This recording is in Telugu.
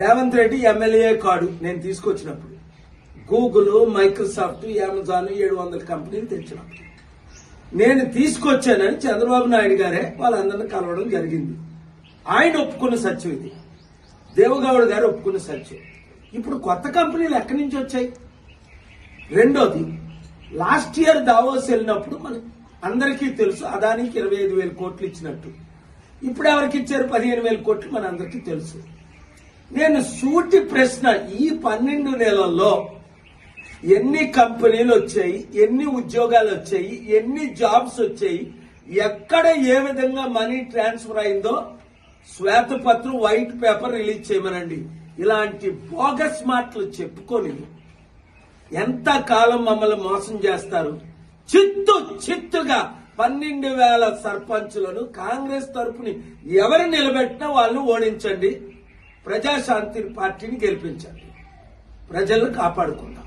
రేవంత్ రెడ్డి ఎమ్మెల్యే కాడు నేను తీసుకొచ్చినప్పుడు గూగుల్, మైక్రోసాఫ్ట్, అమెజాన్ 700 కంపెనీలు తెచ్చినప్పుడు నేను తీసుకొచ్చానని చంద్రబాబు నాయుడు గారే వాళ్ళందరినీ కలవడం జరిగింది. ఆయన ఒప్పుకున్న సత్యం ఇది. దేవగౌడ్ గారు ఒప్పుకున్న సత్యం. ఇప్పుడు కొత్త కంపెనీలు ఎక్కడి నుంచి వచ్చాయి? రెండోది, లాస్ట్ ఇయర్ దావోస్ వెళ్ళినప్పుడు మన అందరికీ తెలుసు అదానికి 25,000 కోట్లు ఇచ్చినట్టు. ఇప్పుడు ఎవరికి ఇచ్చారు? 15,000 కోట్లు మన అందరికీ తెలుసు. నేను సూటి ప్రశ్న, ఈ 12 నెలల్లో ఎన్ని కంపెనీలు వచ్చాయి, ఎన్ని ఉద్యోగాలు వచ్చాయి, ఎన్ని జాబ్స్ వచ్చాయి, ఎక్కడ ఏ విధంగా మనీ ట్రాన్స్ఫర్ అయిందో శ్వేతపత్రం, వైట్ పేపర్ రిలీజ్ చేయమనండి. ఇలాంటి బోగస్ మాటలు చెప్పుకొని ఎంత కాలం మమ్మల్ని మోసం చేస్తారు? చిత్తుగా 12,000 సర్పంచులను కాంగ్రెస్ తరఫుని ఎవరు నిలబెట్టినా వాళ్ళు ఓడించండి, ప్రజాశాంతి పార్టీని గెలిపించండి, ప్రజలను కాపాడుకుందాం.